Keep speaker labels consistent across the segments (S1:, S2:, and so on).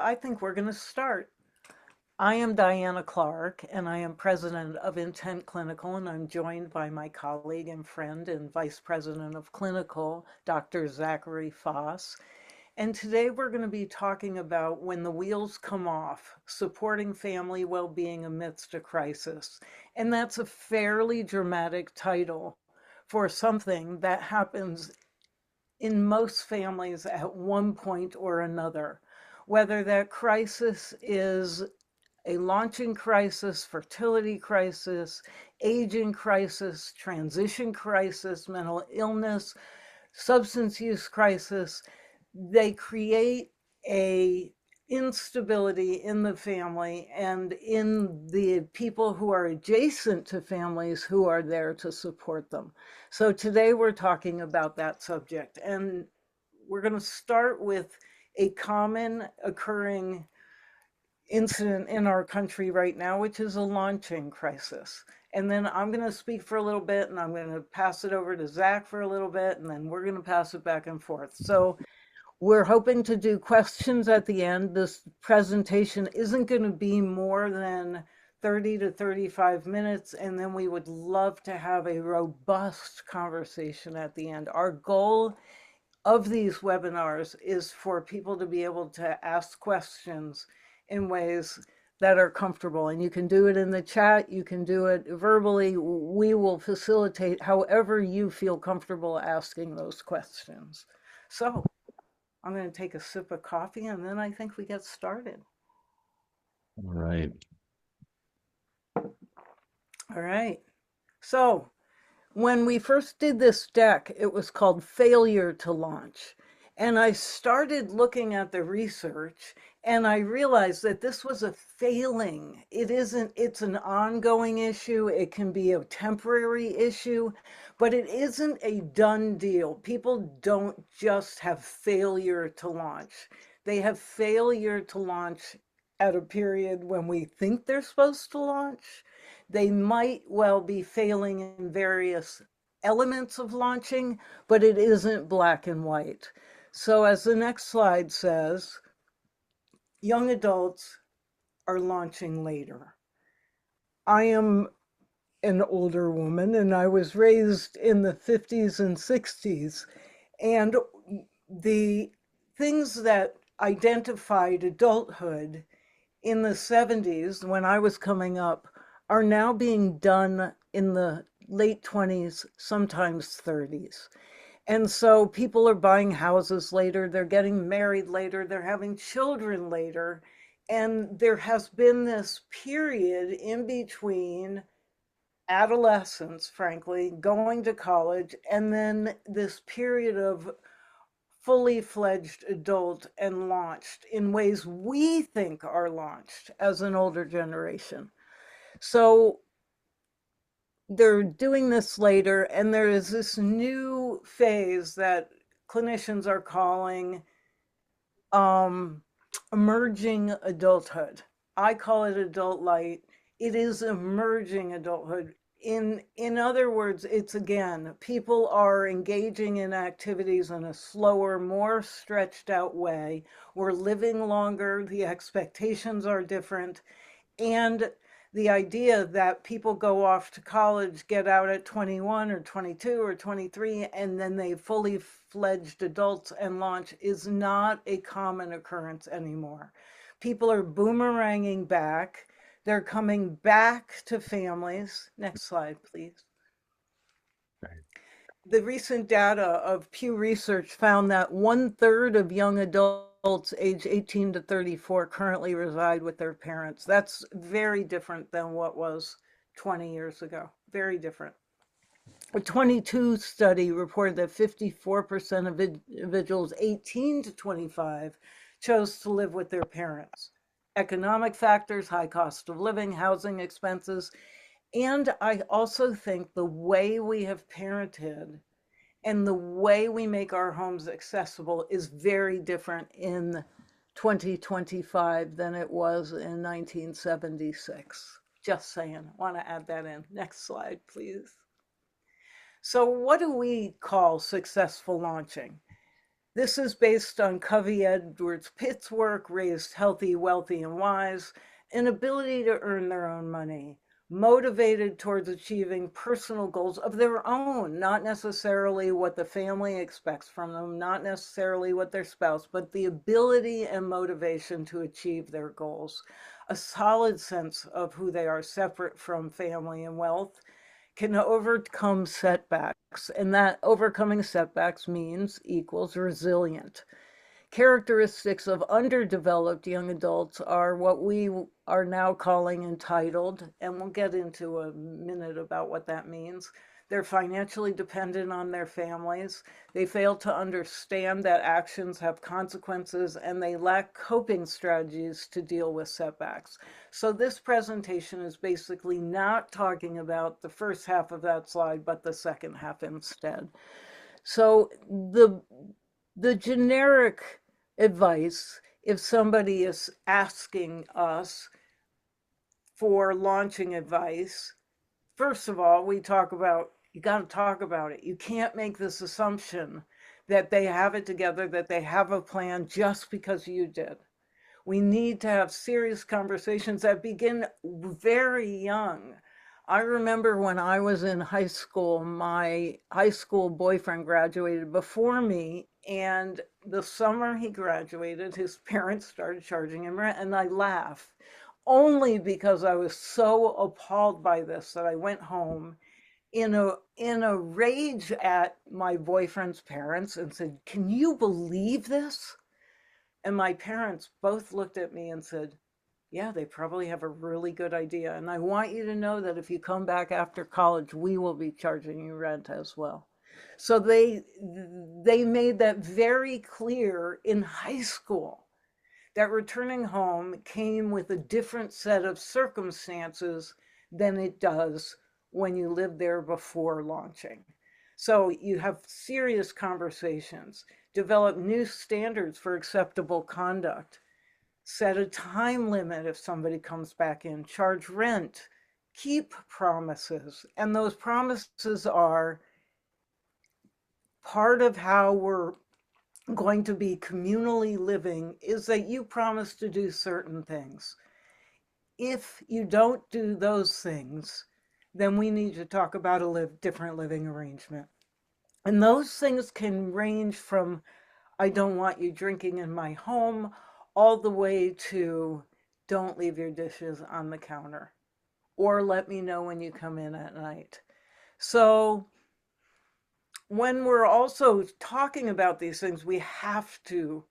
S1: I think we're going to start. I am Diana Clark, and I am president of Intent Clinical, and I'm joined by my colleague and friend and vice president of clinical, Dr. Zachary Faas. And today we're going to be talking about when the wheels come off, supporting family well-being amidst a crisis. And that's a fairly dramatic title for something that happens in most families at one point or another, whether that crisis is a launching crisis, fertility crisis, aging crisis, transition crisis, mental illness, substance use crisis. They create a instability in the family and in the people who are adjacent to families who are there to support them. So today we're talking about that subject, and we're going to start with a common occurring incident in our country right now, which is a launching crisis. And then I'm going to speak for a little bit, and I'm going to pass it over to Zach for a little bit, and then we're going to pass it back and forth. So we're hoping to do questions at the end. This presentation isn't going to be more than 30 to 35 minutes, and then we would love to have a robust conversation at the end. Our goal of these webinars is for people to be able to ask questions in ways that are comfortable. And you can do it in the chat, you can do it verbally. We will facilitate however you feel comfortable asking those questions. So I'm going to take a sip of coffee and then I think we get started.
S2: All right.
S1: All right. So when we first did this deck, it was called Failure to Launch. And I started looking at the research and I realized that this was a failing. It's an ongoing issue. It can be a temporary issue, but it isn't a done deal. People don't just have failure to launch. They have failure to launch at a period when we think they're supposed to launch. They might well be failing in various elements of launching, but it isn't black and white. So as the next slide says, young adults are launching later. I am an older woman and I was raised in the 50s and 60s. And the things that identified adulthood in the 70s when I was coming up are now being done in the late 20s, sometimes 30s. And so people are buying houses later, they're getting married later, they're having children later. And there has been this period in between adolescence, frankly, going to college, and then this period of fully fledged adult and launched in ways we think are launched as an older generation. So they're doing this later, and there is this new phase that clinicians are calling emerging adulthood. I call it adult light. It is emerging adulthood. In other words, it's again, people are engaging in activities in a slower, more stretched out way. We're living longer, the expectations are different, and the idea that people go off to college, get out at 21 or 22 or 23, and then they fully fledged adults and launch is not a common occurrence anymore. People are boomeranging back. They're coming back to families. Next slide, please. The recent data of Pew Research found that 1/3 of young adults age 18 to 34 currently reside with their parents. That's very different than what was 20 years ago. Very different. A 22 study reported that 54% of individuals 18 to 25 chose to live with their parents. Economic factors, high cost of living, housing expenses, and I also think the way we have parented and the way we make our homes accessible is very different in 2025 than it was in 1976. Just saying, want to add that in. Next slide, please. So what do we call successful launching? This is based on Covey Edwards Pitt's work, Raised Healthy, Wealthy, and Wise, an ability to earn their own money, motivated towards achieving personal goals of their own, not necessarily what the family expects from them, not necessarily what their spouse, but the ability and motivation to achieve their goals. A solid sense of who they are separate from family and wealth can overcome setbacks, and that overcoming setbacks means equals resilient. Characteristics of underdeveloped young adults are what we are now calling entitled, and we'll get into a minute about what that means. They're financially dependent on their families. They fail to understand that actions have consequences, and they lack coping strategies to deal with setbacks. So this presentation is basically not talking about the first half of that slide, but the second half instead. So the generic advice, if somebody is asking us for launching advice, first of all, we talk about you got to talk about it. You can't make this assumption that they have it together, that they have a plan just because you did. We need to have serious conversations that begin very young. I remember when I was in high school, my high school boyfriend graduated before me, and the summer he graduated, his parents started charging him rent, and I laughed only because I was so appalled by this that I went home in a rage at my boyfriend's parents and said, "Can you believe this?" And my parents both looked at me and said, "Yeah, they probably have a really good idea. And I want you to know that if you come back after college, we will be charging you rent as well." So they made that very clear in high school that returning home came with a different set of circumstances than it does when you live there before launching. So you have serious conversations, develop new standards for acceptable conduct, set a time limit if somebody comes back in, charge rent, keep promises. And those promises are part of how we're going to be communally living, is that you promise to do certain things. If you don't do those things, then we need to talk about a different living arrangement. And those things can range from "I don't want you drinking in my home" all the way to "don't leave your dishes on the counter" or "let me know when you come in at night." So when we're also talking about these things, we have to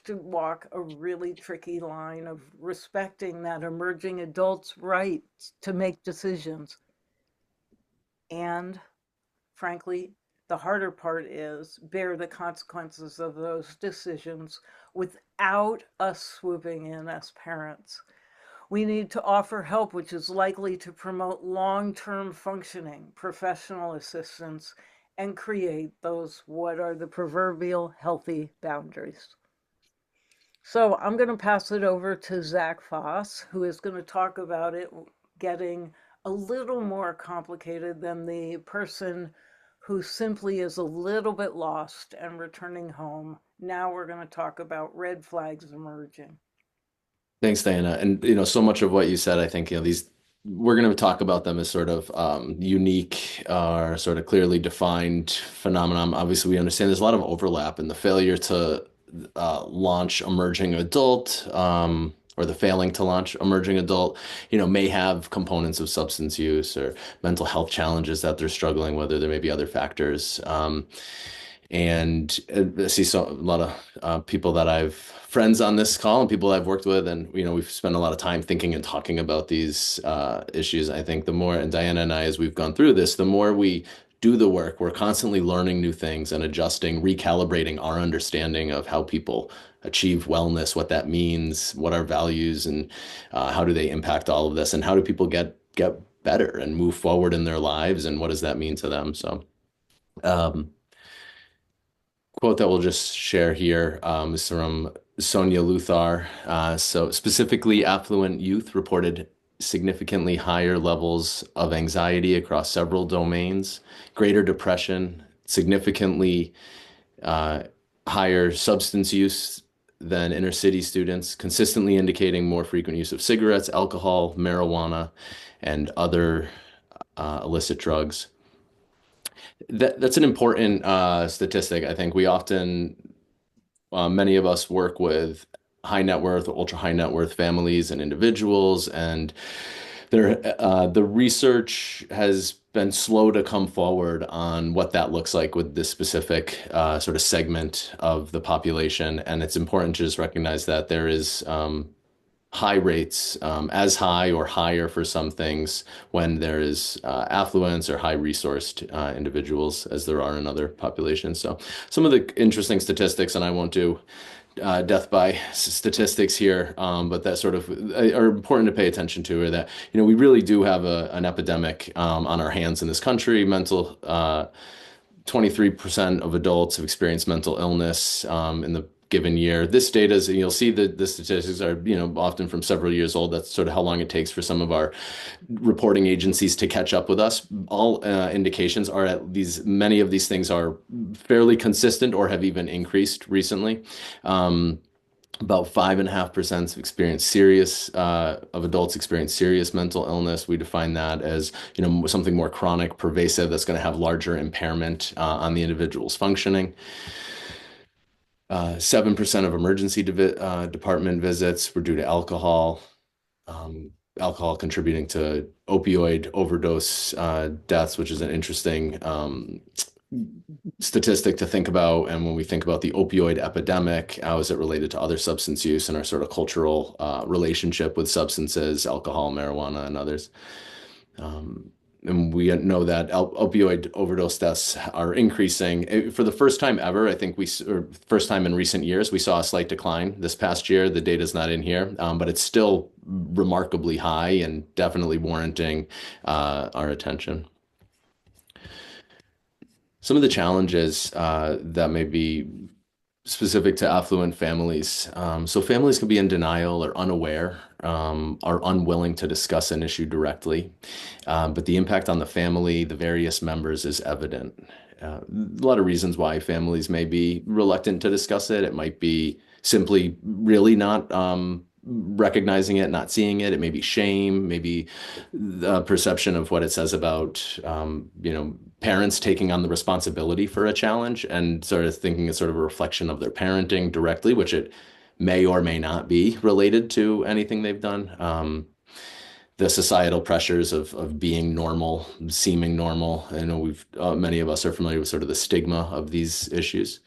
S1: walk a really tricky line of respecting that emerging adult's right to make decisions. And frankly, the harder part is bear the consequences of those decisions without us swooping in as parents. We need to offer help which is likely to promote long-term functioning, professional assistance, and create those what are the proverbial healthy boundaries. So I'm going to pass it over to Zach Faas, who is going to talk about it getting a little more complicated than the person who simply is a little bit lost and returning home. Now we're going to talk about red flags emerging.
S2: Thanks, Diana. And so much of what you said, I think, these we're going to talk about them as sort of unique or sort of clearly defined phenomenon. Obviously, we understand there's a lot of overlap in the failure to launch emerging adult, or the failing to launch emerging adult, may have components of substance use or mental health challenges that they're struggling with, or there may be other factors. And I see a lot of people that I've friends on this call and people I've worked with, and we've spent a lot of time thinking and talking about these issues. I think the more, and Diana and I, as we've gone through this, the more we do the work, we're constantly learning new things and adjusting, recalibrating our understanding of how people achieve wellness, what that means, what our values, and how do they impact all of this, and how do people get better and move forward in their lives, and what does that mean to them? So. Um, Quote that we'll just share here is from Sonia Luthar. So specifically, affluent youth reported significantly higher levels of anxiety across several domains, greater depression, significantly higher substance use than inner city students, consistently indicating more frequent use of cigarettes, alcohol, marijuana, and other illicit drugs. That's an important statistic. I think we often, many of us work with high net worth, ultra high net worth families and individuals, and the research has been slow to come forward on what that looks like with this specific sort of segment of the population. And it's important to just recognize that there is high rates, as high or higher for some things when there is affluence or high resourced individuals as there are in other populations. So some of the interesting statistics, and I won't do death by statistics here, but that sort of are important to pay attention to, or that, we really do have an epidemic on our hands in this country. 23% of adults have experienced mental illness in the given year. This data is, and you'll see that the statistics are, often from several years old. That's sort of how long it takes for some of our reporting agencies to catch up with us. All indications are many of these things are fairly consistent or have even increased recently. About 5.5% of adults experience serious mental illness. We define that as, something more chronic, pervasive, that's going to have larger impairment on the individual's functioning. 7% of emergency department visits were due to alcohol. Alcohol contributing to opioid overdose deaths, which is an interesting statistic to think about. And when we think about the opioid epidemic, how is it related to other substance use and our sort of cultural relationship with substances, alcohol, marijuana, and others? And we know that opioid overdose deaths are increasing. For the first time ever, I think or first time in recent years, we saw a slight decline this past year. The data's not in here, but it's still remarkably high and definitely warranting our attention. Some of the challenges that may be specific to affluent families. So families can be in denial or unaware, are unwilling to discuss an issue directly. But the impact on the family, the various members, is evident. A lot of reasons why families may be reluctant to discuss it. It might be simply really not recognizing it, not seeing it. It may be shame, maybe the perception of what it says about, parents taking on the responsibility for a challenge and sort of thinking it's sort of a reflection of their parenting directly, which it may or may not be related to anything they've done. The societal pressures of being normal, seeming normal. I know many of us are familiar with sort of the stigma of these issues.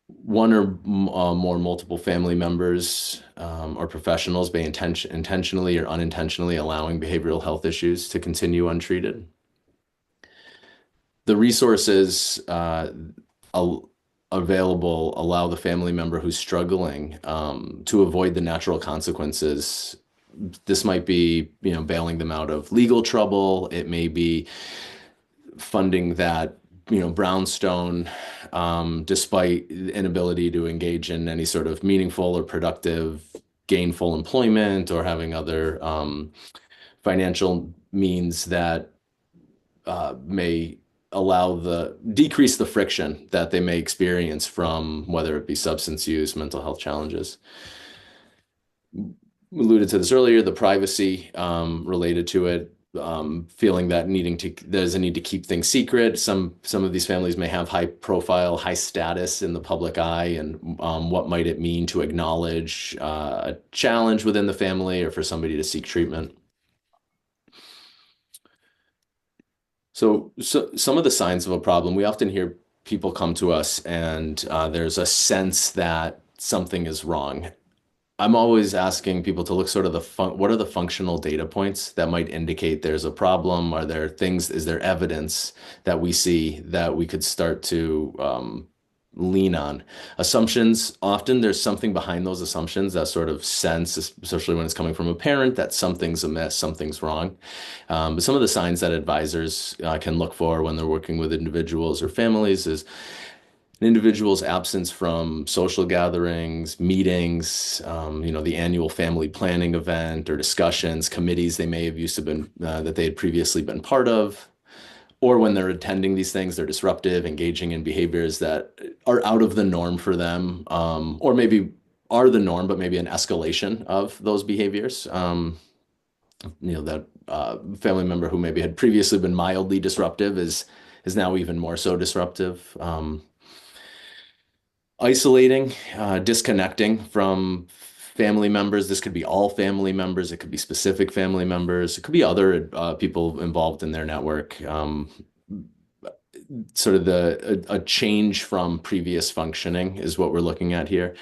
S2: One or more multiple family members or professionals may intentionally or unintentionally allowing behavioral health issues to continue untreated. The resources available allow the family member who's struggling to avoid the natural consequences. This might be, bailing them out of legal trouble. It may be funding that, brownstone, despite the inability to engage in any sort of meaningful or productive, gainful employment, or having other financial means that may decrease the friction that they may experience from whether it be substance use, mental health challenges. We alluded to this earlier, the privacy related to it, feeling that there's a need to keep things secret. Some of these families may have high profile, high status in the public eye, and what might it mean to acknowledge a challenge within the family or for somebody to seek treatment. So some of the signs of a problem, we often hear people come to us and there's a sense that something is wrong. I'm always asking people to look sort of what are the functional data points that might indicate there's a problem? Is there evidence that we see that we could start to lean on? Assumptions, often there's something behind those assumptions, that sort of sense, especially when it's coming from a parent, that something's amiss, something's wrong. But some of the signs that advisors can look for when they're working with individuals or families is an individual's absence from social gatherings, meetings, the annual family planning event or discussions, committees they may have used to been that they had previously been part of, or when they're attending these things, they're disruptive, engaging in behaviors that are out of the norm for them, or maybe are the norm, but maybe an escalation of those behaviors. That family member who maybe had previously been mildly disruptive is now even more so disruptive. Isolating, disconnecting from family members. This could be all family members. It could be specific family members. It could be other people involved in their network. Sort of a change from previous functioning is what we're looking at here.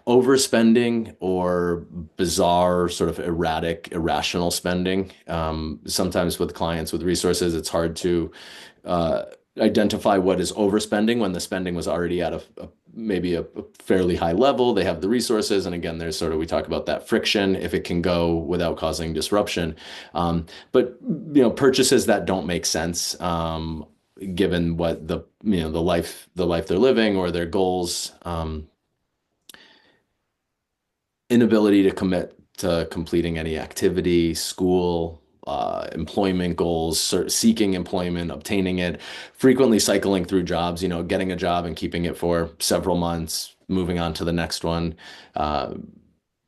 S2: Overspending or bizarre, sort of erratic, irrational spending. Sometimes with clients with resources, it's hard to uh, identify what is overspending when the spending was already at maybe a fairly high level. They have the resources, and again, there's sort of we talk about that friction if it can go without causing disruption. But purchases that don't make sense. Given what the life they're living or their goals, inability to commit to completing any activity, school, employment goals, seeking employment, obtaining it, frequently cycling through jobs, getting a job and keeping it for several months, moving on to the next one. Uh,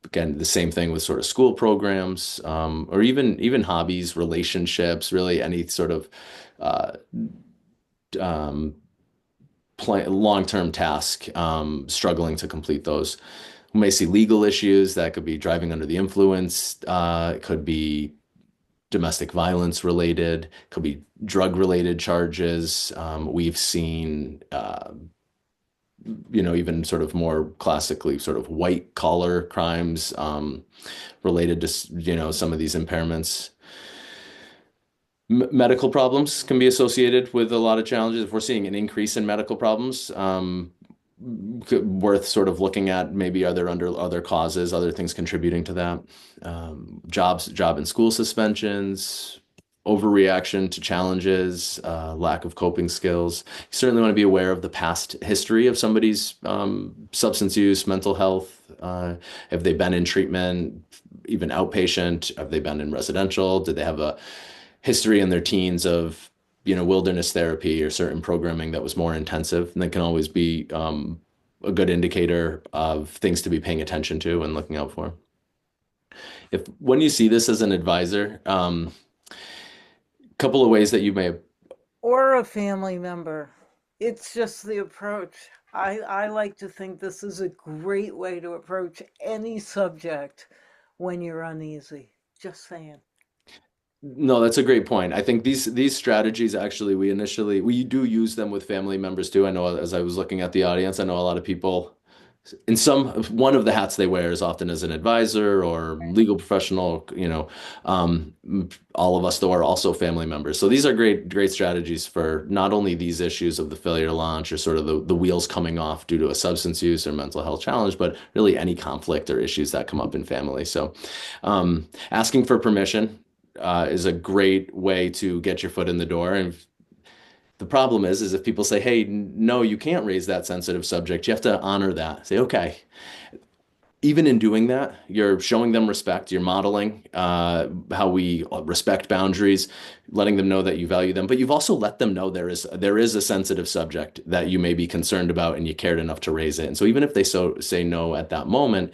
S2: Again, the same thing with sort of school programs, or even hobbies, relationships, really any sort of uh, um, long-term task, struggling to complete those. We may see legal issues that could be driving under the influence. It could be domestic violence related, could be drug related charges. We've seen, even sort of more classically sort of white collar crimes, related to, some of these impairments. Medical problems can be associated with a lot of challenges. If we're seeing an increase in medical problems, worth sort of looking at maybe are there under other causes, other things contributing to that. Job and school suspensions, overreaction to challenges, lack of coping skills. You certainly want to be aware of the past history of somebody's substance use, mental health. Have they been in treatment, even outpatient? Have they been in residential? Did they have a history in their teens of wilderness therapy or certain programming that was more intensive? And that can always be a good indicator of things to be paying attention to and looking out for. If when you see this as an advisor, couple of ways that you may have.
S1: Or a family member. It's just the approach. I like to think this is a great way to approach any subject when you're uneasy. Just saying.
S2: No, that's a great point. I think these strategies actually we do use them with family members too. I know as I was looking at the audience, I know a lot of people in one of the hats they wear is often as an advisor or legal professional, all of us though are also family members. So these are great strategies for not only these issues of the failure to launch or sort of the wheels coming off due to a substance use or mental health challenge, but really any conflict or issues that come up in family. So asking for permission is a great way to get your foot in the door. And the problem is if people say, "Hey, no, you can't raise that sensitive subject," you have to honor that. Say, "Okay." Even in doing that, you're showing them respect. You're modeling how we respect boundaries, letting them know that you value them. But you've also let them know there is a sensitive subject that you may be concerned about, and you cared enough to raise it. And so even if they say no at that moment,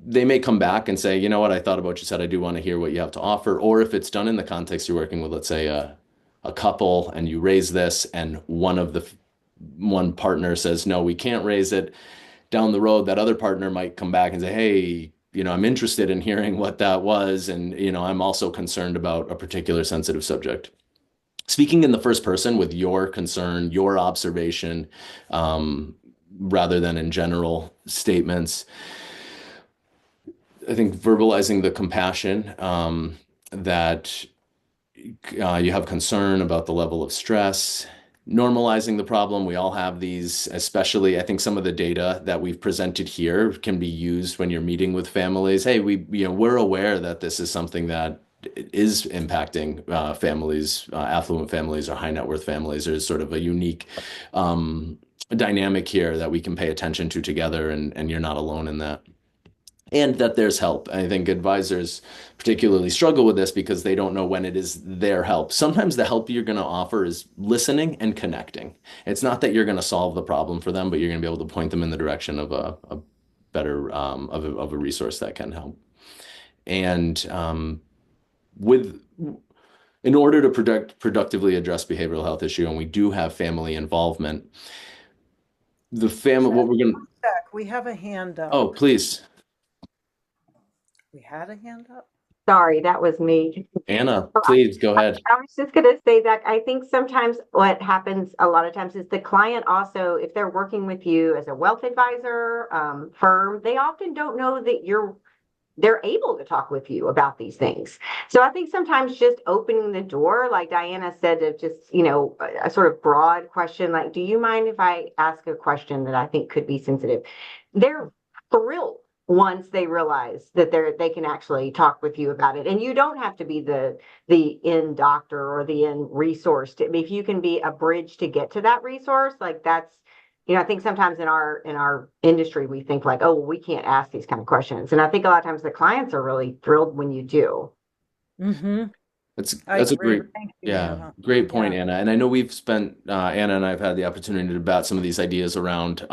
S2: they may come back and say, "You know what? I thought about what you said. I do want to hear what you have to offer." Or if it's done in the context you're working with, let's say a couple, and you raise this, and one partner says, "No, we can't raise it." Down the road, that other partner might come back and say, "Hey, I'm interested in hearing what that was, and I'm also concerned about a particular sensitive subject." Speaking in the first person with your concern, your observation, rather than in general statements. I think verbalizing the compassion, that you have concern about the level of stress, normalizing the problem. We all have these, especially I think some of the data that we've presented here can be used when you're meeting with families. Hey, we're aware that this is something that is impacting families, affluent families or high net worth families. There's sort of a unique dynamic here that we can pay attention to together, and you're not alone in that. and that there's help. I think advisors particularly struggle with this because they don't know when it is their help. Sometimes the help you're going to offer is listening and connecting. It's not that you're going to solve the problem for them, but you're going to be able to point them in the direction of a better of a resource that can help. And with in order to productively address behavioral health issue, and we do have family involvement, the family
S1: Zach,
S2: what we're going to
S1: one sec, we have a hand
S2: oh,
S1: up.
S2: please,
S1: We had a hand up?
S3: Sorry, that was me.
S2: Anna,
S3: So
S2: please go ahead.
S3: I was just going to say that I think sometimes what happens a lot of times is the client also, if they're working with you as a wealth advisor firm, they often don't know that they're able to talk with you about these things. So I think sometimes just opening the door, like Diana said, of just, a sort of broad question, like, do you mind if I ask a question that I think could be sensitive? They're thrilled once they realize that they can actually talk with you about it. And you don't have to be the end doctor or the end resource. If you can be a bridge to get to that resource, like that's I think sometimes in our industry we think like, oh, well, we can't ask these kind of questions. And I think a lot of times the clients are really thrilled when you do.
S1: Mm-hmm. I
S2: That's a
S1: agree.
S2: great,
S1: Thank you,
S2: yeah,
S1: Anna.
S2: great point,
S1: Yeah.
S2: Anna. And I know we've spent Anna and I've had the opportunity to bat some of these ideas around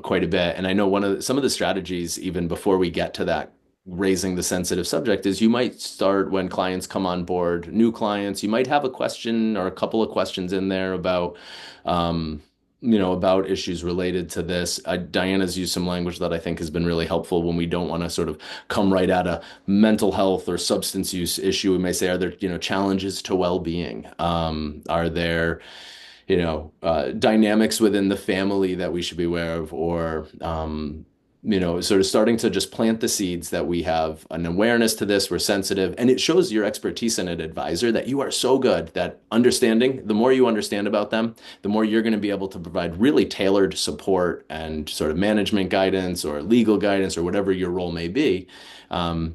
S2: quite a bit. And I know some of the strategies, even before we get to that raising the sensitive subject, is you might start when clients come on board, new clients, you might have a question or a couple of questions in there about um, about issues related to this. Diana's used some language that I think has been really helpful when we don't want to sort of come right at a mental health or substance use issue. We may say, are there, challenges to well-being? Are there, dynamics within the family that we should be aware of, or sort of starting to just plant the seeds that we have an awareness to this, we're sensitive, and it shows your expertise in an advisor that you are so good that understanding, the more you understand about them, the more you're going to be able to provide really tailored support and sort of management guidance or legal guidance or whatever your role may be,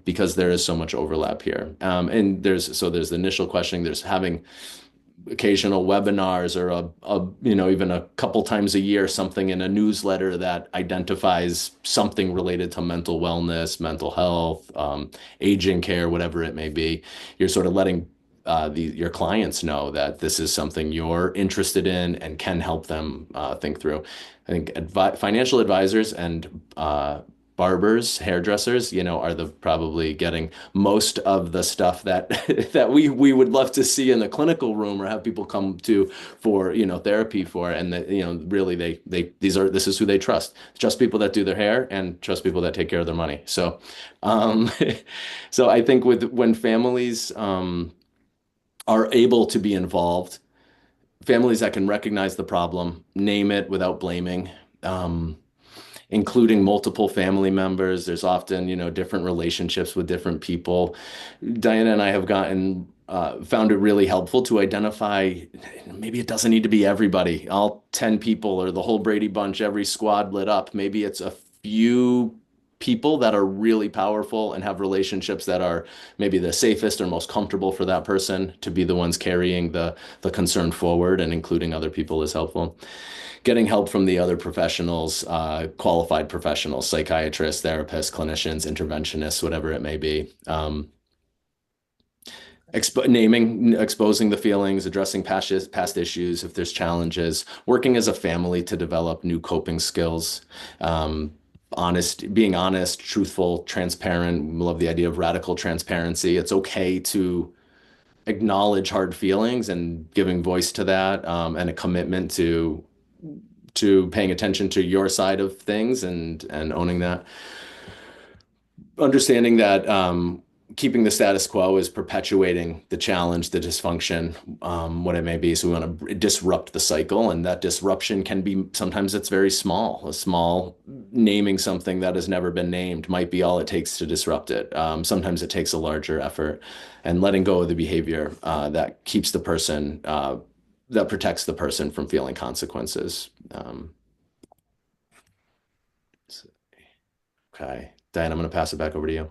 S2: because there is so much overlap here. And there's the initial questioning, there's having occasional webinars or even a couple times a year, something in a newsletter that identifies something related to mental wellness, mental health, aging care, whatever it may be. You're sort of letting your clients know that this is something you're interested in and can help them think through. I think financial advisors and barbers, hairdressers, are the probably getting most of the stuff that that we would love to see in the clinical room or have people come to for, therapy for. And that, really this is who they trust people that do their hair and trust people that take care of their money. So, um, so I think when families are able to be involved, families that can recognize the problem, name it without blaming, um, including multiple family members. There's often, different relationships with different people. Diana and I have found it really helpful to identify maybe it doesn't need to be everybody, all 10 people or the whole Brady Bunch, every squad lit up. Maybe it's a few people that are really powerful and have relationships that are maybe the safest or most comfortable for that person to be the ones carrying the concern forward, and including other people is helpful. Getting help from the other professionals, qualified professionals, psychiatrists, therapists, clinicians, interventionists, whatever it may be. Exposing the feelings, addressing past issues if there's challenges, working as a family to develop new coping skills, being honest, truthful, transparent. We love the idea of radical transparency. It's okay to acknowledge hard feelings and giving voice to that, and a commitment to paying attention to your side of things and owning that. Understanding that keeping the status quo is perpetuating the challenge, the dysfunction, what it may be. So we want to disrupt the cycle, and that disruption can be sometimes it's very small. A small naming something that has never been named might be all it takes to disrupt it. Sometimes it takes a larger effort, and letting go of the behavior that keeps the person that protects the person from feeling consequences. Okay, Diane, I'm going to pass it back over to you.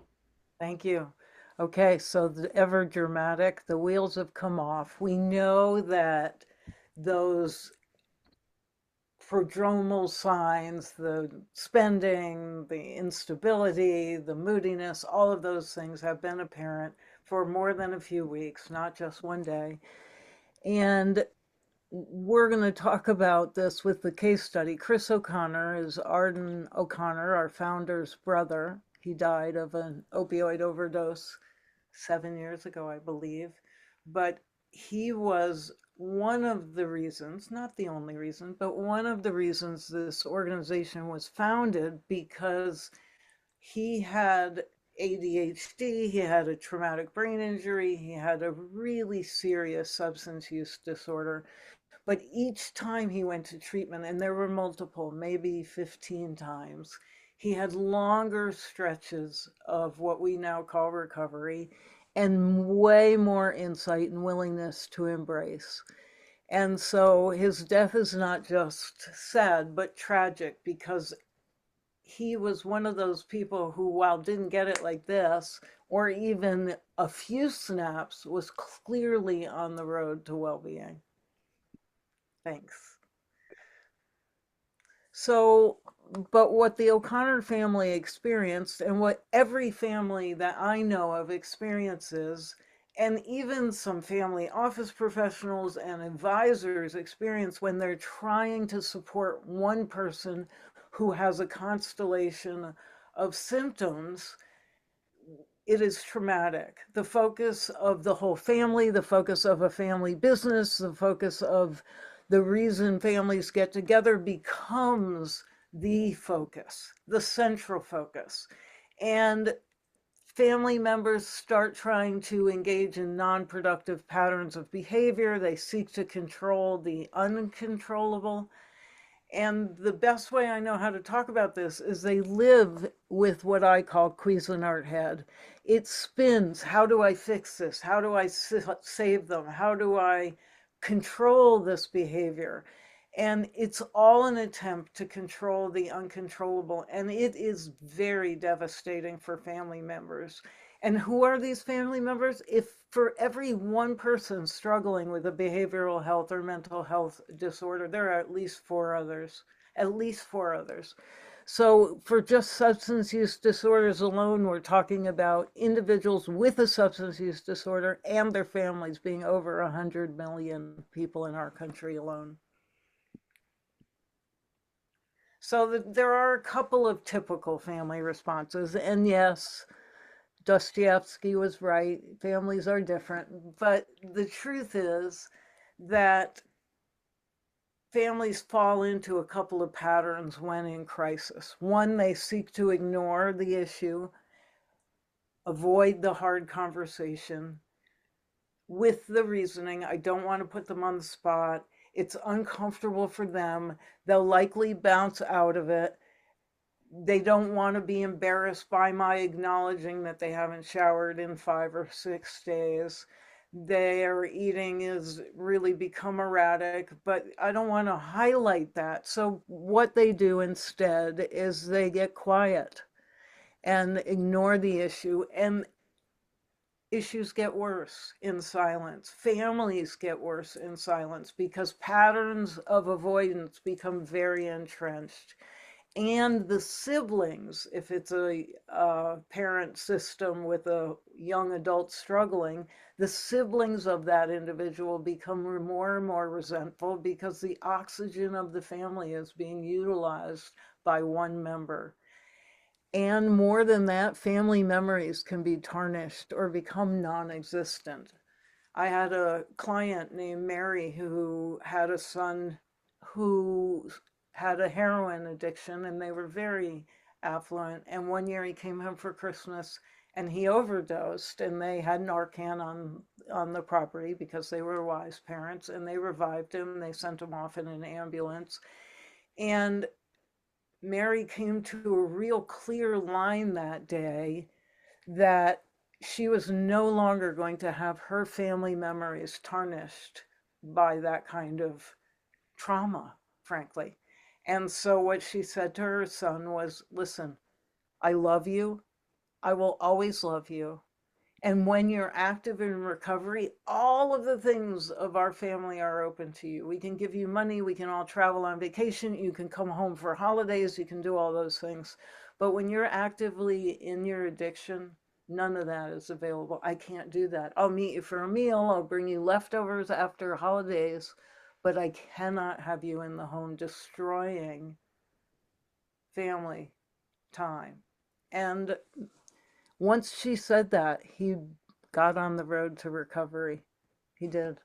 S1: Thank you. Okay, so the ever dramatic, the wheels have come off. We know that those prodromal signs, the spending, the instability, the moodiness, all of those things have been apparent for more than a few weeks, not just one day. And we're going to talk about this with the case study. Chris O'Connor is Arden O'Connor, our founder's brother. He died of an opioid overdose 7 years ago, I believe. But he was one of the reasons, not the only reason, but one of the reasons this organization was founded, because he had ADHD, he had a traumatic brain injury, he had a really serious substance use disorder. But each time he went to treatment, and there were multiple, maybe 15 times, he had longer stretches of what we now call recovery and way more insight and willingness to embrace. And so his death is not just sad, but tragic, because he was one of those people who, while didn't get it like this, or even a few snaps, was clearly on the road to well-being. Thanks. So, but what the O'Connor family experienced, and what every family that I know of experiences, and even some family office professionals and advisors experience when they're trying to support one person who has a constellation of symptoms, it is traumatic. The focus of the whole family, the focus of a family business, the focus of the reason families get together becomes the focus, the central focus. And family members start trying to engage in non-productive patterns of behavior. They seek to control the uncontrollable. And the best way I know how to talk about this is they live with what I call Cuisinart head. It spins. How do I fix this? How do I save them? How do I control this behavior? And it's all an attempt to control the uncontrollable. And it is very devastating for family members. And who are these family members? If for every one person struggling with a behavioral health or mental health disorder, there are at least four others, at least four others. So for just substance use disorders alone, we're talking about individuals with a substance use disorder and their families being over 100 million people in our country alone. So there are a couple of typical family responses. And yes, Dostoevsky was right. Families are different. But the truth is that families fall into a couple of patterns when in crisis. One, they seek to ignore the issue, avoid the hard conversation with the reasoning, I don't want to put them on the spot. It's uncomfortable for them. They'll likely bounce out of it. They don't want to be embarrassed by my acknowledging that they haven't showered in 5 or 6 days. Their eating is really become erratic, but I don't want to highlight that. So what they do instead is they get quiet and ignore the issue, and issues get worse in silence. Families get worse in silence because patterns of avoidance become very entrenched. And the siblings, if it's a parent system with a young adult struggling, the siblings of that individual become more and more resentful because the oxygen of the family is being utilized by one member. And more than that, family memories can be tarnished or become non-existent. I had a client named Mary who had a son who had a heroin addiction, and they were very affluent. And one year he came home for Christmas and he overdosed, and they had Narcan on the property because they were wise parents, and they revived him. They sent him off in an ambulance. And Mary came to a real clear line that day that she was no longer going to have her family memories tarnished by that kind of trauma, frankly. And so what she said to her son was, listen, I love you. I will always love you. And when you're active in recovery, all of the things of our family are open to you. We can give you money, we can all travel on vacation, you can come home for holidays, you can do all those things. But when you're actively in your addiction, none of that is available. I can't do that. I'll meet you for a meal, I'll bring you leftovers after holidays, but I cannot have you in the home destroying family time. And once she said that, he got on the road to recovery. He did.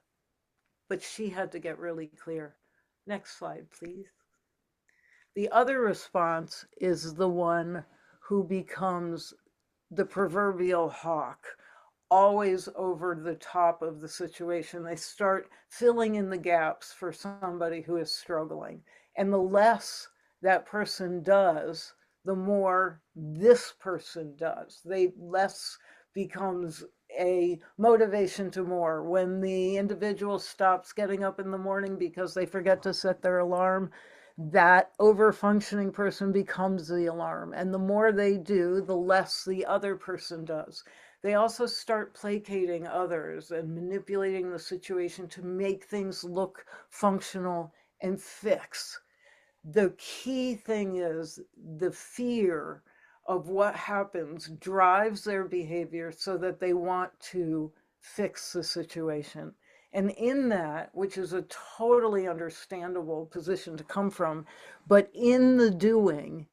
S1: But she had to get really clear. Next slide, please. The other response is the one who becomes the proverbial hawk, always over the top of the situation. They start filling in the gaps for somebody who is struggling. And the less that person does, the more this person does. They less becomes a motivation to more. When the individual stops getting up in the morning because they forget to set their alarm, that over functioning person becomes the alarm. And the more they do, the less the other person does. They also start placating others and manipulating the situation to make things look functional and fix. The key thing is the fear of what happens drives their behavior so that they want to fix the situation. And in that, which is a totally understandable position to come from, but in the doing,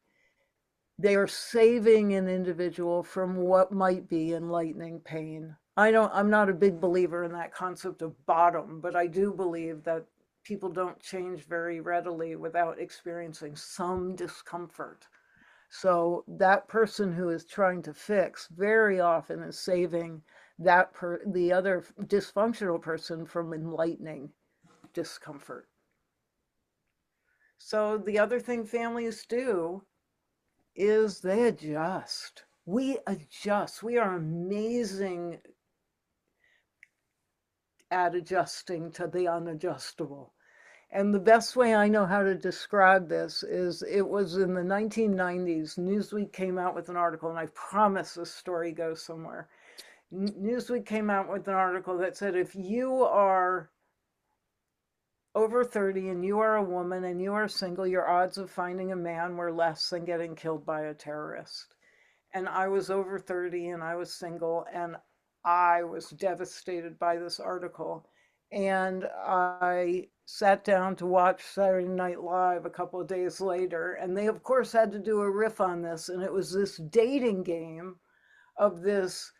S1: they are saving an individual from what might be enlightening pain. I'm not a big believer in that concept of bottom, but I do believe that people don't change very readily without experiencing some discomfort. So that person who is trying to fix very often is saving the other dysfunctional person from enlightening discomfort. So the other thing families do is they adjust. We adjust. We are amazing at adjusting to the unadjustable. And the best way I know how to describe this is it was in the 1990s. Newsweek came out with an article, and I promise this story goes somewhere. Newsweek came out with an article that said if you are over 30 and you are a woman and you are single, your odds of finding a man were less than getting killed by a terrorist. And I was over 30 and I was single, and I was devastated by this article. And I sat down to watch Saturday Night Live a couple of days later, and they, of course, had to do a riff on this. And it was this dating game of this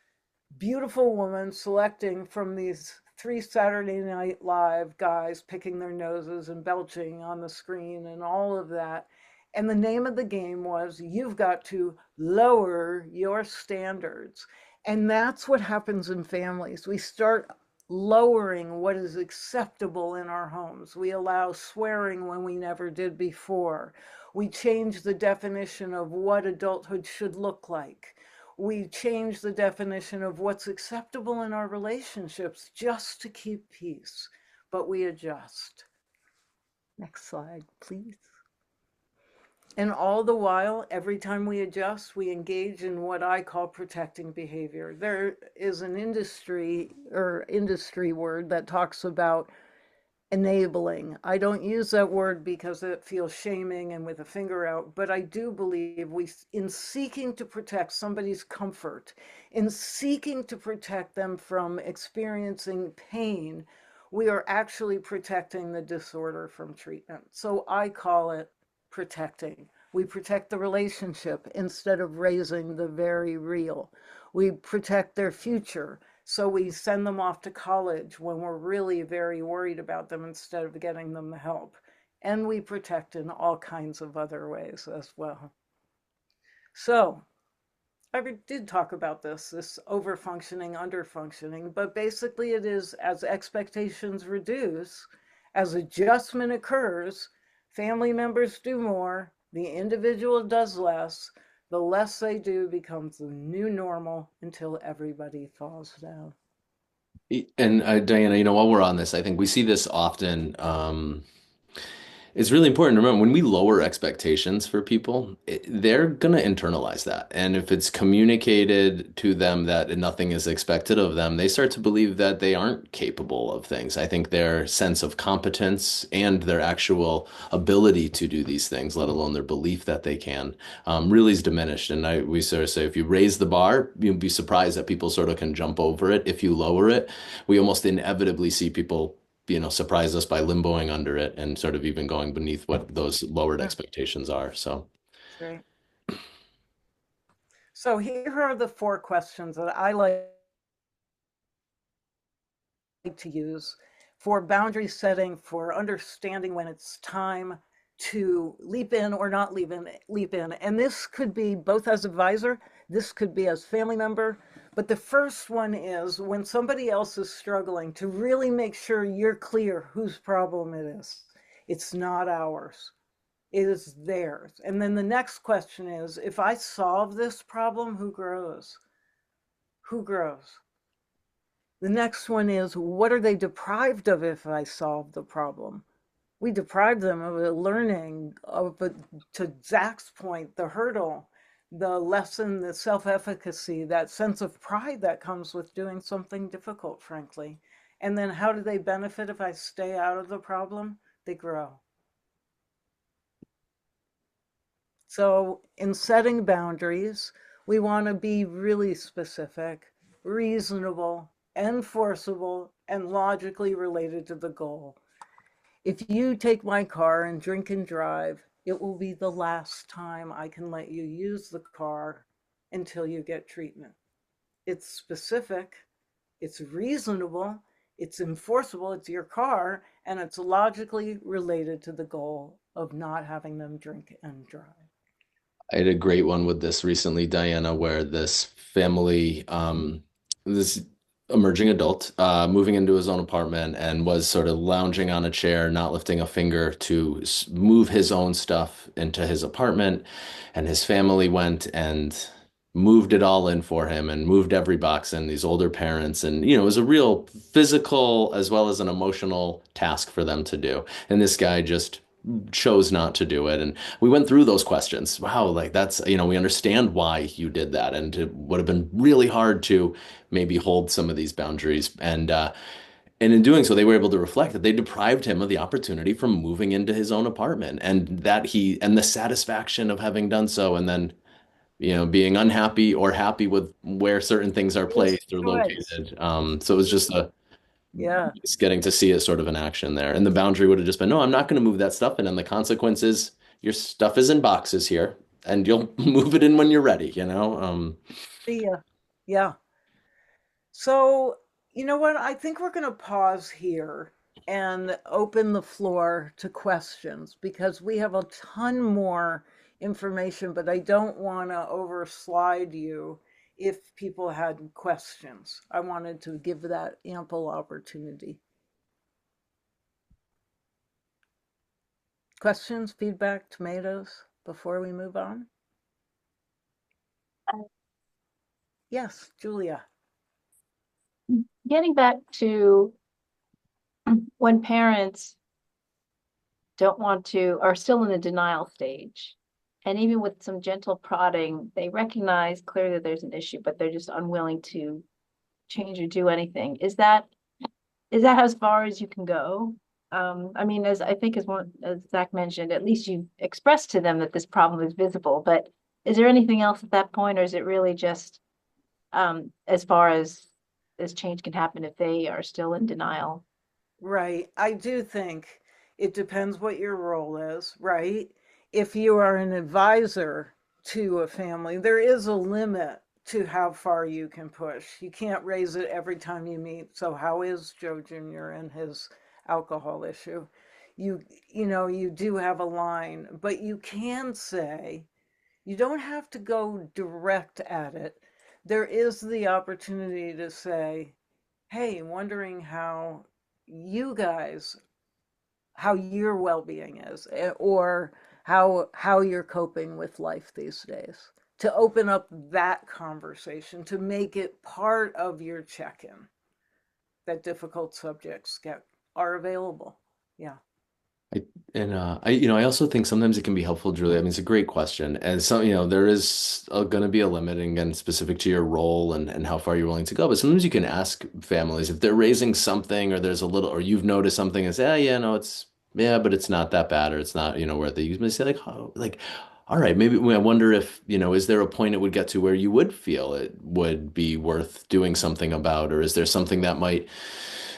S1: beautiful woman selecting from these three Saturday Night Live guys, picking their noses and belching on the screen and all of that. And the name of the game was you've got to lower your standards. And that's what happens in families. We start lowering what is acceptable in our homes. We allow swearing when we never did before. We change the definition of what adulthood should look like. We change the definition of what's acceptable in our relationships just to keep peace, but we adjust. Next slide, please. And all the while, every time we adjust, we engage in what I call protecting behavior. There is an industry word that talks about enabling. I don't use that word because it feels shaming and with a finger out, but I do believe in seeking to protect somebody's comfort, in seeking to protect them from experiencing pain, we are actually protecting the disorder from treatment. So I call it protecting. We protect the relationship instead of raising the very real. We protect their future. So we send them off to college when we're really very worried about them instead of getting them the help. And we protect in all kinds of other ways as well. So I did talk about this over-functioning, under-functioning, but basically it is as expectations reduce, as adjustment occurs, family members do more, the individual does less, the less they do becomes the new normal until everybody falls down.
S2: And Diana, while we're on this, I think we see this often. It's really important to remember when we lower expectations for people, they're going to internalize that. And if it's communicated to them that nothing is expected of them, they start to believe that they aren't capable of things. I think their sense of competence and their actual ability to do these things, let alone their belief that they can, really is diminished. And we sort of say if you raise the bar, you'll be surprised that people sort of can jump over it. If you lower it, we almost inevitably see people surprise us by limboing under it and sort of even going beneath what those lowered
S1: Yeah,
S2: expectations are. So
S1: that's great. So here are the 4 questions that I like to use for boundary setting, for understanding when it's time to leap in or not leap in. And this could be both as advisor, this could be as family member. But the first one is when somebody else is struggling, to really make sure you're clear whose problem it is. It's not ours. It is theirs. And then the next question is, if I solve this problem, who grows? Who grows? The next one is, what are they deprived of if I solve the problem? We deprive them of a learning, to Zach's point, the hurdle, the lesson, the self-efficacy, that sense of pride that comes with doing something difficult, frankly. And then how do they benefit if I stay out of the problem? They grow. So in setting boundaries, we want to be really specific, reasonable, enforceable, and logically related to the goal. If you take my car and drink and drive, it will be the last time I can let you use the car until you get treatment. It's specific, it's reasonable, it's enforceable, it's your car, and it's logically related to the goal of not having them drink and drive.
S2: I had a great one with this recently, Diana, where this family, this emerging adult, moving into his own apartment and was sort of lounging on a chair, not lifting a finger to move his own stuff into his apartment. And his family went and moved it all in for him and moved every box in, these older parents. And, it was a real physical as well as an emotional task for them to do. And this guy just chose not to do it. And we went through those questions. Wow, like that's, we understand why you did that. And it would have been really hard to maybe hold some of these boundaries. And in doing so, they were able to reflect that they deprived him of the opportunity from moving into his own apartment and and the satisfaction of having done so. And then, being unhappy or happy with where certain things are
S1: His
S2: placed or
S1: choice.
S2: located. So it was
S1: Yeah.
S2: just getting to see it sort of in action there. And the boundary would have just been, no, I'm not going to move that stuff in. And the consequence is your stuff is in boxes here and you'll. Move it in when you're ready.
S1: Yeah. Yeah. So, you know what? I think we're going to pause here and open the floor to questions because we have a ton more information, but I don't want to overslide you if people had questions. I wanted to give that ample opportunity. Questions, feedback, tomatoes before we move on? Yes, Julia.
S4: Getting back to when parents don't want to, are still in the denial stage. And even with some gentle prodding, they recognize clearly that there's an issue, but they're just unwilling to change or do anything. Is that as far as you can go? I mean, as I think as Zach mentioned, at least you expressed to them that this problem is visible, but is there anything else at that point, or is it really just as far as this change can happen if they are still in denial?
S1: Right. I do think it depends what your role is, right? If you are an advisor to a family, there is a limit to how far you can push. You can't raise it every time you meet. So how is Joe Jr. and his alcohol issue? You you do have a line, but you can say, you don't have to go direct at it. There is the opportunity to say, hey, wondering you guys, how your well-being is, or how you're coping with life these days. To open up that conversation, to make it part of your check-in, that difficult subjects are available. Yeah.
S2: I I also think sometimes it can be helpful, Julie. I mean, it's a great question, and some there is going to be a limit, and again, specific to your role and how far you're willing to go. But sometimes you can ask families if they're raising something, or there's a little, or you've noticed something, and say, "Ah, yeah, no, it's yeah, but it's not that bad, or it's not, where they usually say like, oh, like, all right, maybe I wonder if is there a point it would get to where you would feel it would be worth doing something about, or is there something that might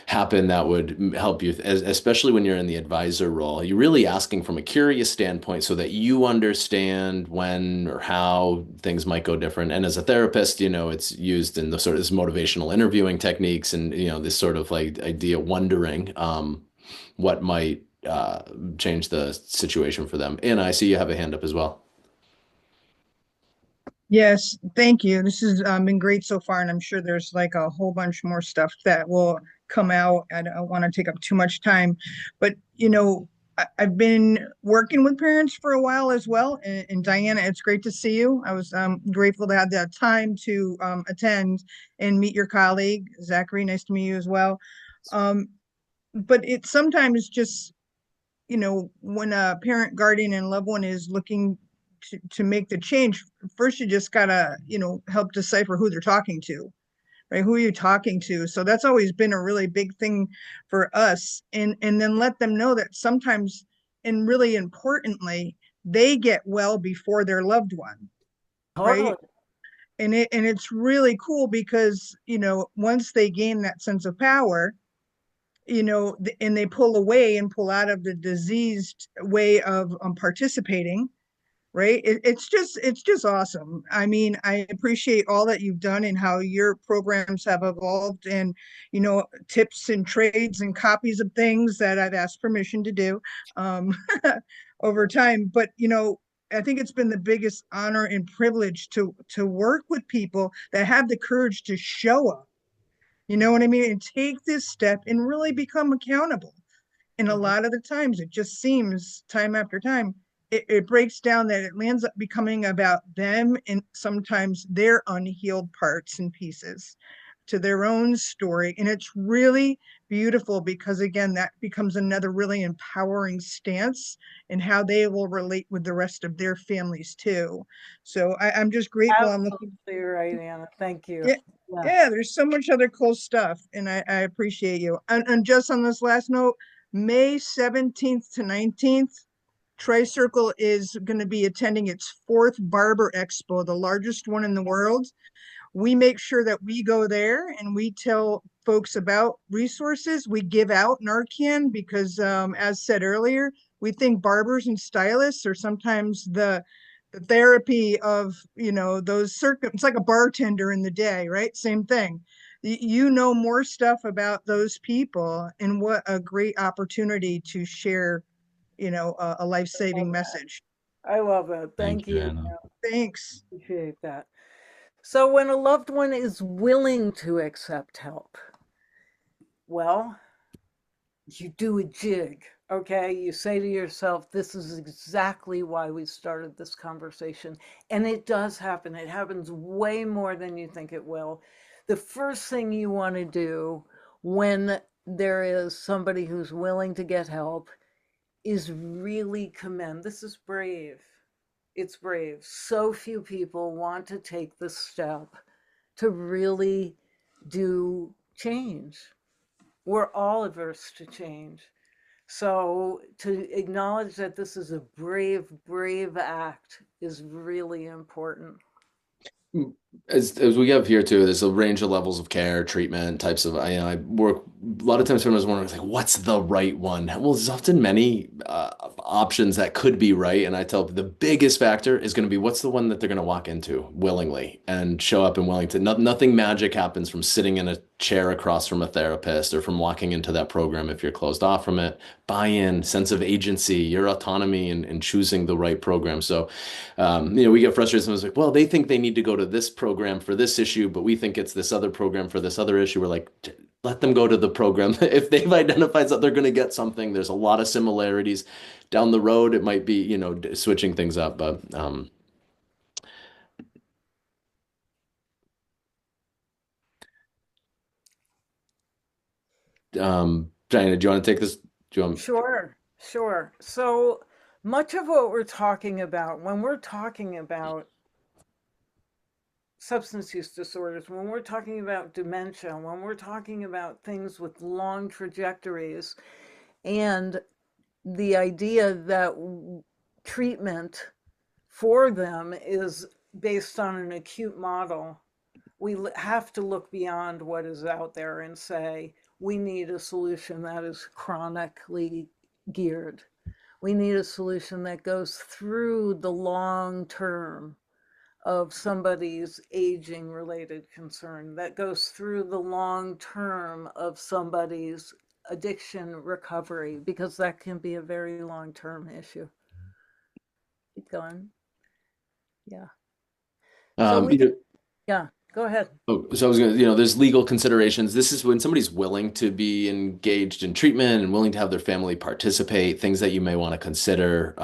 S2: happen that would help you, especially when you're in the advisor role. You're really asking from a curious standpoint so that you understand when or how things might go different. And as a therapist, it's used in the sort of this motivational interviewing techniques and, this sort of like idea wondering what might change the situation for them. And I see you have a hand up as well.
S5: Yes, thank you. This has been great so far, and I'm sure there's like a whole bunch more stuff that will come out. I don't want to take up too much time, but I've been working with parents for a while as well. And Diana, it's great to see you. I was grateful to have that time to attend and meet your colleague, Zachary. Nice to meet you as well. Um, but it sometimes just when a parent, guardian, and loved one is looking to make the change, first you just gotta, help decipher who they're talking to, right? Who are you talking to? So that's always been a really big thing for us. And then let them know that sometimes, and really importantly, they get well before their loved one,
S1: Totally.
S5: right? And it's really cool because, once they gain that sense of power, and they pull away and pull out of the diseased way of participating, right? It's just awesome. I mean, I appreciate all that you've done and how your programs have evolved, and tips and trades and copies of things that I've asked permission to do um over time. But I think it's been the biggest honor and privilege to work with people that have the courage to show up, you know what I mean, and take this step and really become accountable. And a
S1: Mhm.
S5: lot of the times it just seems time after time, it breaks down that it lands up becoming about them and sometimes their unhealed parts and pieces to their own story. And it's really beautiful because, again, that becomes another really empowering stance in how they will relate with the rest of their families too. So I'm just grateful. I'm looking.
S1: Absolutely right, Anna. Thank you.
S5: Yeah,
S1: Yeah.
S5: yeah, there's so much other cool stuff, and I appreciate you. And just on this last note, May 17th to 19th, Tricircle is going to be attending its fourth Barber Expo, the largest one in the world. We make sure that we go there and we tell folks about resources. We give out Narcan because, as said earlier, we think barbers and stylists are sometimes the therapy of those it's like a bartender in the day, right? Same thing. You know more stuff about those people, and what a great opportunity to share, a life-saving message.
S1: I love it.
S2: Thank
S1: Thank
S2: you,
S1: you.
S2: Anna.
S5: Thanks.
S1: Appreciate that. So, when a loved one is willing to accept help, well, you do a jig, okay? You say to yourself, this is exactly why we started this conversation. And it does happen. It happens way more than you think it will. The first thing you want to do when there is somebody who's willing to get help is really commend. This is brave. It's brave. So few people want to take the step to really do change. We're all averse to change. So to acknowledge that this is a brave, brave act is really important.
S2: As we have here too, there's a range of levels of care, treatment, types of, I work a lot of times when I was wondering, like, what's the right one? Well, there's often many options that could be right. And I tell the biggest factor is going to be what's the one that they're going to walk into willingly and show up and willing to. Nothing magic happens from sitting in a chair across from a therapist or from walking into that program if you're closed off from it. Buy-in, sense of agency, your autonomy in choosing the right program. So we get frustrated. Someone's like, well, they think they need to go to this program for this issue, but we think it's this other program for this other issue. We're like, let them go to the program. If they've identified that they're going to get something, there's a lot of similarities. Down the road, it might be, switching things up. But Diana, do you want to take this? Do you want?
S1: Sure. Sure. So much of what we're talking about, when we're talking about substance use disorders, when we're talking about dementia, when we're talking about things with long trajectories, and the idea that treatment for them is based on an acute model, we have to look beyond what is out there and say, we need a solution that is chronically geared. We need a solution that goes through the long term of somebody's aging related concern, that goes through the long term of somebody's addiction recovery, because that can be a very long term issue. Keep going. Yeah. So
S2: Um,
S1: we
S2: you
S1: can,
S2: know,
S1: yeah, go ahead.
S2: Oh, so I was gonna, there's legal considerations. This is when somebody's willing to be engaged in treatment and willing to have their family participate, things that you may want to consider,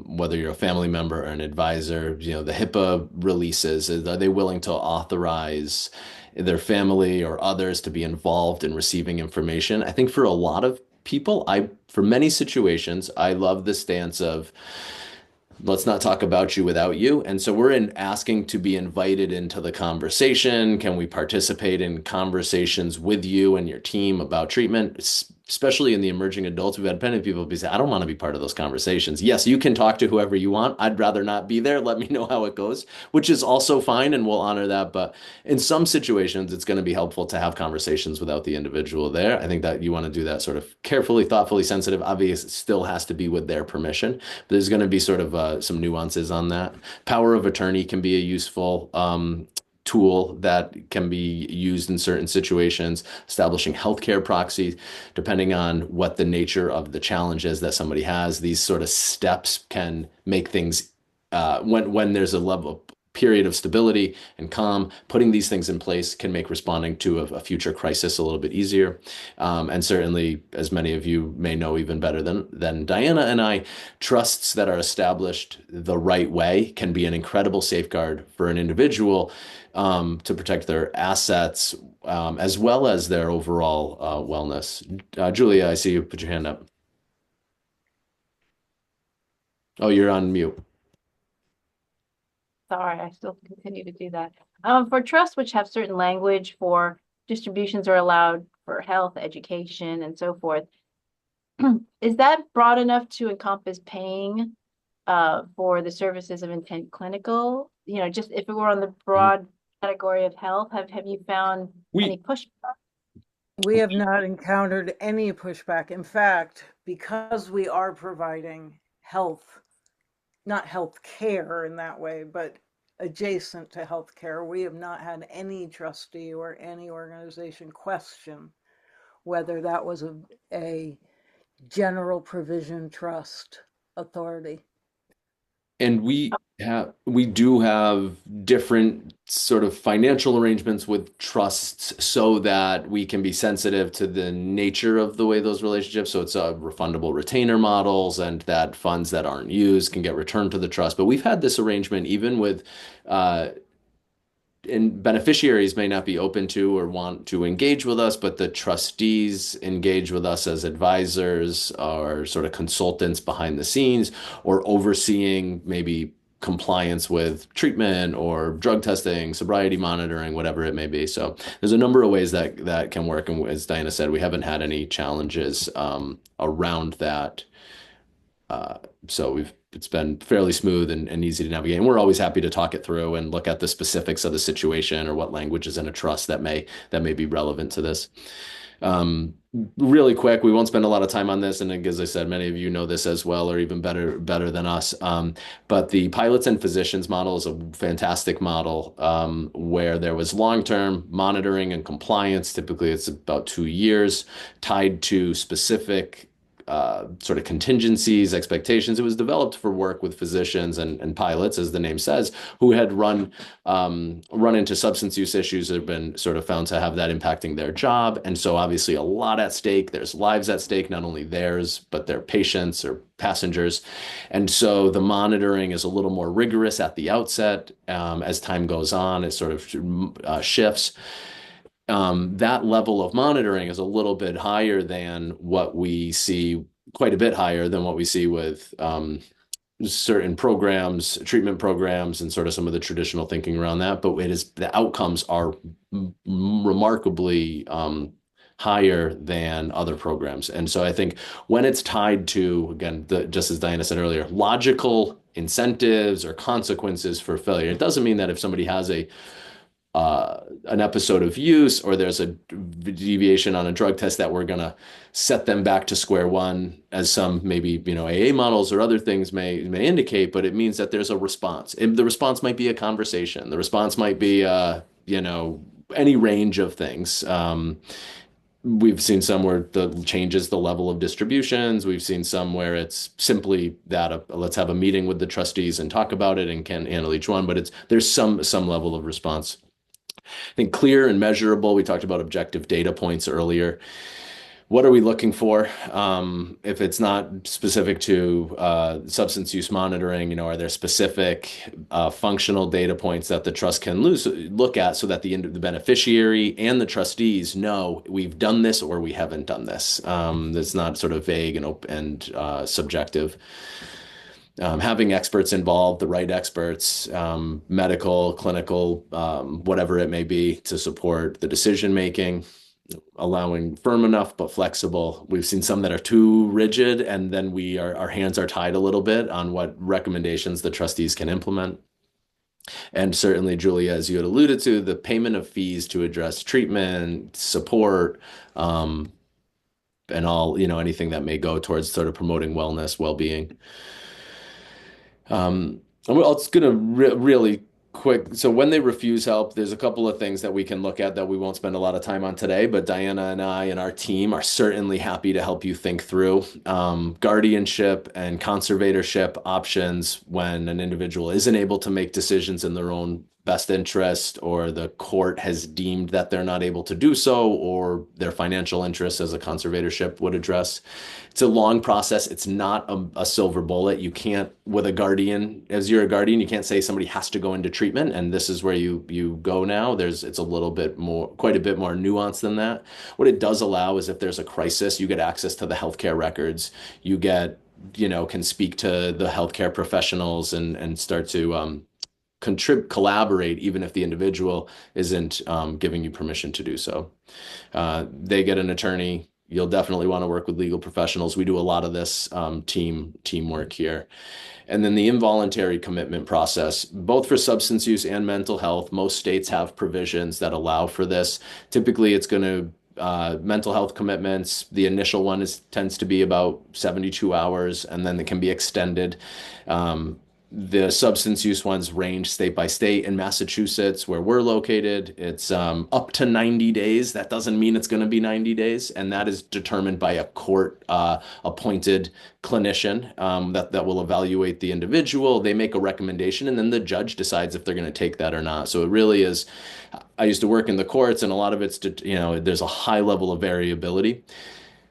S2: whether you're a family member or an advisor. The HIPAA releases, are they willing to authorize their family or others to be involved in receiving information? I think for a lot of people, for many situations, I love the stance of let's not talk about you without you. And so we're in asking to be invited into the conversation. Can we participate in conversations with you and your team about treatment? Especially in the emerging adults, we've had plenty of people be say, I don't want to be part of those conversations. Yes, you can talk to whoever you want. I'd rather not be there. Let me know how it goes, which is also fine, and we'll honor that. But in some situations, it's going to be helpful to have conversations without the individual there. I think that you want to do that sort of carefully, thoughtfully, sensitive. Obviously, it still has to be with their permission. But there's going to be sort of some nuances on that. Power of attorney can be a useful tool that can be used in certain situations, establishing healthcare proxies, depending on what the nature of the challenge is that somebody has. These sort of steps can make things when there's a level period of stability and calm, putting these things in place can make responding to a future crisis a little bit easier. And certainly, as many of you may know even better than Diana and I, trusts that are established the right way can be an incredible safeguard for an individual to protect their assets as well as their overall wellness. Julia, I see you put your hand up. Oh, you're on mute.
S4: Sorry, I still continue to do that. For trusts which have certain language for distributions are allowed for health, education, and so forth, is that broad enough to encompass paying for the services of intent clinical? Just if it were on the broad category of health, have you found any
S2: We
S4: pushback?
S1: We have not encountered any pushback. In fact, because we are providing health, not health care in that way, but adjacent to health care, we have not had any trustee or any organization question whether that was a general provision trust authority.
S2: And we do have different sort of financial arrangements with trusts so that we can be sensitive to the nature of the way those relationships. So it's refundable retainer models, and that funds that aren't used can get returned to the trust. But we've had this arrangement even with uh, and beneficiaries may not be open to or want to engage with us, but the trustees engage with us as advisors or sort of consultants behind the scenes or overseeing maybe compliance with treatment or drug testing, sobriety monitoring, whatever it may be. So there's a number of ways that can work. And as Diana said, we haven't had any challenges around that. So it's been fairly smooth and easy to navigate. And we're always happy to talk it through and look at the specifics of the situation or what language is in a trust that may be relevant to this. Really quick, we won't spend a lot of time on this, and as I said, many of you know this as well, or even better than us. But the pilots and physicians model is a fantastic model where there was long-term monitoring and compliance. Typically, it's about 2 years, tied to specific sort of contingencies, expectations. It was developed for work with physicians and pilots, as the name says, who had run into substance use issues that have been sort of found to have that impacting their job. And so obviously a lot at stake. There's lives at stake, not only theirs, but their patients or passengers. And so the monitoring is a little more rigorous at the outset. As time goes on, it sort of shifts. That level of monitoring is a little bit higher than what we see quite a bit higher than what we see with certain programs, treatment programs, and sort of some of the traditional thinking around that. But it is the outcomes are remarkably higher than other programs. And so I think when it's tied to, again, just as Diana said earlier, logical incentives or consequences for failure, it doesn't mean that if somebody has an episode of use or there's a deviation on a drug test that we're going to set them back to square one, as some maybe AA models or other things may indicate. But it means that there's a response. The response might be a conversation. The response might be any range of things. We've seen some where the changes the level of distributions. We've seen some where it's simply that let's have a meeting with the trustees and talk about it and can handle each one. But there's some level of response. I think clear and measurable. We talked about objective data points earlier. What are we looking for? If it's not specific to substance use monitoring, are there specific functional data points that the trust can look at so that the beneficiary and the trustees know we've done this or we haven't done this? It's not sort of vague and subjective. Having experts involved, the right experts, medical, clinical, whatever it may be, to support the decision making, allowing firm enough but flexible. We've seen some that are too rigid, and then our hands are tied a little bit on what recommendations the trustees can implement. And certainly, Julia, as you had alluded to, the payment of fees to address treatment, support, and all, anything that may go towards sort of promoting wellness, well-being. It's going to really quick. So when they refuse help, there's a couple of things that we can look at that we won't spend a lot of time on today, but Diana and I and our team are certainly happy to help you think through guardianship and conservatorship options when an individual isn't able to make decisions in their own best interest, or the court has deemed that they're not able to do so, or their financial interests as a conservatorship would address. It's a long process. It's not a silver bullet. You can't, with a guardian, as you're a guardian, you can't say somebody has to go into treatment and this is where you go now. It's a little bit more, quite a bit more nuanced than that. What it does allow is if there's a crisis, you get access to the healthcare records. You get, can speak to the healthcare professionals and start to collaborate, even if the individual isn't giving you permission to do so. They get an attorney. You'll definitely want to work with legal professionals. We do a lot of this teamwork here. And then the involuntary commitment process, both for substance use and mental health. Most states have provisions that allow for this. Typically, it's going to mental health commitments. The initial one tends to be about 72 hours, and then it can be extended. The substance use ones range state by state. In Massachusetts, where we're located, it's up to 90 days. That doesn't mean it's going to be 90 days. And that is determined by a court appointed clinician that will evaluate the individual. They make a recommendation, and then the judge decides if they're going to take that or not. So it really is. I used to work in the courts, and a lot of it's, there's a high level of variability.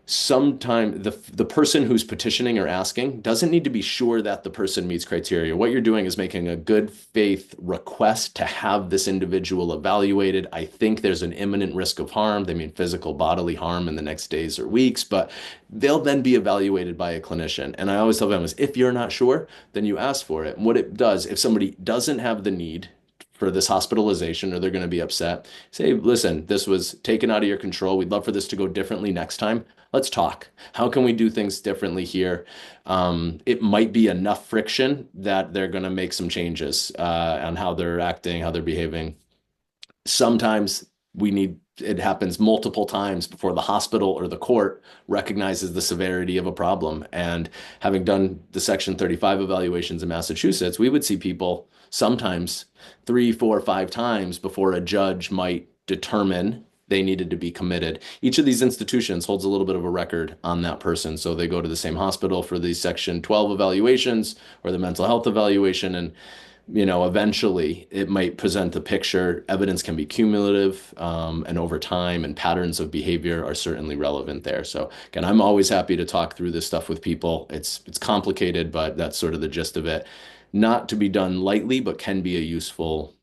S2: Sometimes the person who's petitioning or asking doesn't need to be sure that the person meets criteria. What you're doing is making a good faith request to have this individual evaluated. I think there's an imminent risk of harm. They mean physical bodily harm in the next days or weeks, but they'll then be evaluated by a clinician. And I always tell families, if you're not sure, then you ask for it. And what it does, if somebody doesn't have the need for this hospitalization, or they're going to be upset, say, listen, this was taken out of your control. We'd love for this to go differently next time. Let's talk. How can we do things differently here? It might be enough friction that they're going to make some changes on how they're acting, how they're behaving. Sometimes it happens multiple times before the hospital or the court recognizes the severity of a problem. And having done the Section 35 evaluations in Massachusetts, we would see people sometimes 3, 4, 5 times before a judge might determine they needed to be committed. Each of these institutions holds a little bit of a record on that person. So they go to the same hospital for the Section 12 evaluations or the mental health evaluation. And, eventually it might present a picture. Evidence can be cumulative, and over time, and patterns of behavior are certainly relevant there. So again, I'm always happy to talk through this stuff with people. It's complicated, but that's sort of the gist of it. Not to be done lightly, but can be a useful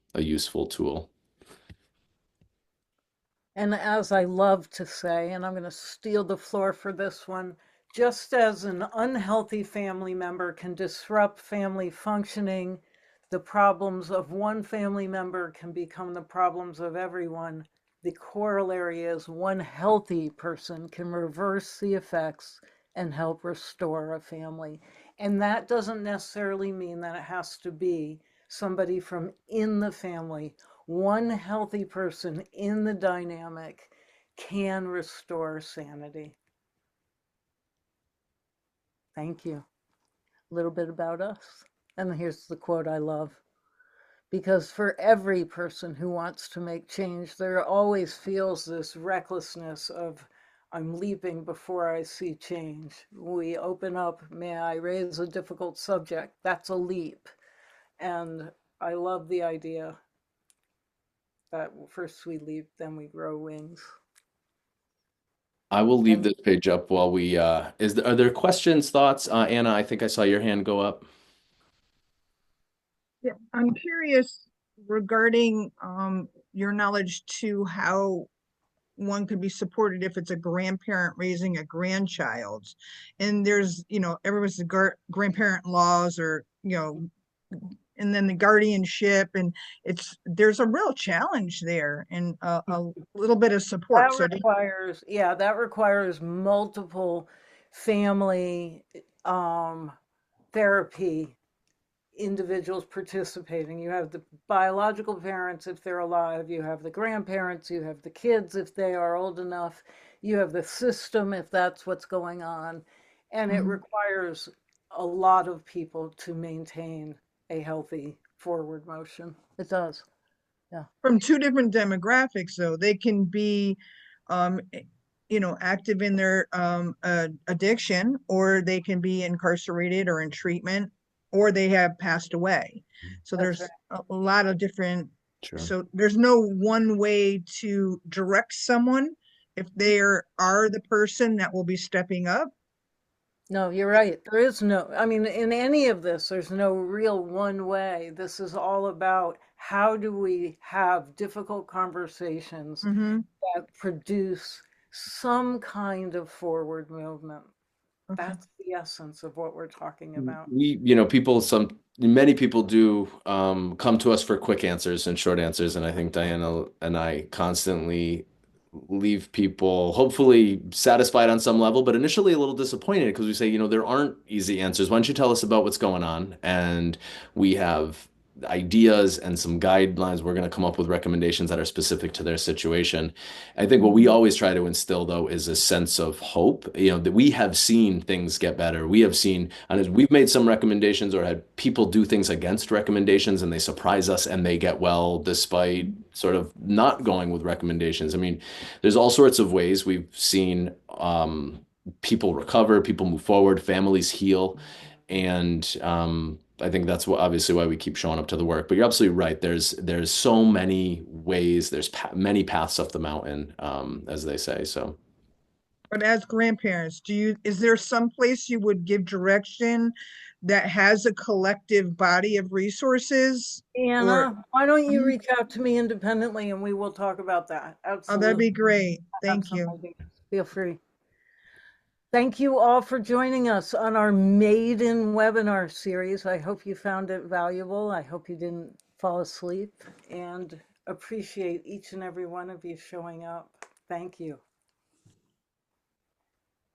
S2: tool.
S1: And as I love to say, and I'm going to steal the floor for this one, Just as an unhealthy family member can disrupt family functioning, the problems of one family member can become the problems of everyone. The corollary is one healthy person can reverse the effects and help restore a family. And that doesn't necessarily mean that it has to be somebody from in the family. One healthy person in the dynamic can restore sanity. Thank you. A little bit about us. And here's the quote I love. Because for every person who wants to make change, there always feels this recklessness of, I'm leaping before I see change. We open up, may I raise a difficult subject? That's a leap. And I love the idea that first we leap, then we grow wings.
S2: I will leave
S1: And
S2: this page up while we are there questions, thoughts? Anna, I think I saw your hand go up.
S5: Yeah, I'm curious regarding your knowledge to how one could be supported if it's a grandparent raising a grandchild. And there's, everyone's grandparent laws or, and then the guardianship, and there's a real challenge there and a little bit of support. So
S1: that requires multiple family therapy individuals participating. You have the biological parents if they're alive, you have the grandparents, you have the kids if they are old enough, you have the system if that's what's going on. And it requires a lot of people to maintain a healthy forward motion. It does. Yeah.
S5: from two different demographics, though, they can be um active in their addiction, or they can be incarcerated or in treatment, or they have passed away. So
S1: That's
S5: there's
S1: right.
S5: a lot of different,
S2: Sure.
S5: so there's no one way to direct someone if they are the person that will be stepping up.
S1: No, you're right. There is no, I mean, in any of this, there's no real one way. This is all about how do we have difficult conversations
S5: Mm-hmm.
S1: that produce some kind of forward movement.
S5: Okay.
S1: That's the essence of what we're talking about.
S2: Many people do come to us for quick answers and short answers, and I think Diana and I constantly leave people hopefully satisfied on some level, but initially a little disappointed because we say, there aren't easy answers. Why don't you tell us about what's going on? And we have ideas and some guidelines. We're going to come up with recommendations that are specific to their situation. I think what we always try to instill, though, is a sense of hope, that we have seen things get better. We have seen, and as we've made some recommendations or had people do things against recommendations and they surprise us and they get well despite sort of not going with recommendations. I mean, there's all sorts of ways we've seen people recover, people move forward, families heal. And I think that's obviously why we keep showing up to the work. But you're absolutely right. There's so many ways. There's many paths up the mountain, as they say. So
S5: But as grandparents, is there some place you would give direction that has a collective body of resources? Or
S1: Anna, why don't you
S5: Mhm.
S1: reach out to me independently and we will talk about that?
S5: Oh, that'd
S1: Absolutely.
S5: be great.
S1: I have
S5: Thank
S1: some
S5: you.
S1: ideas. Feel free. Thank you all for joining us on our maiden webinar series. I hope you found it valuable. I hope you didn't fall asleep, and appreciate each and every one of you showing up. Thank you.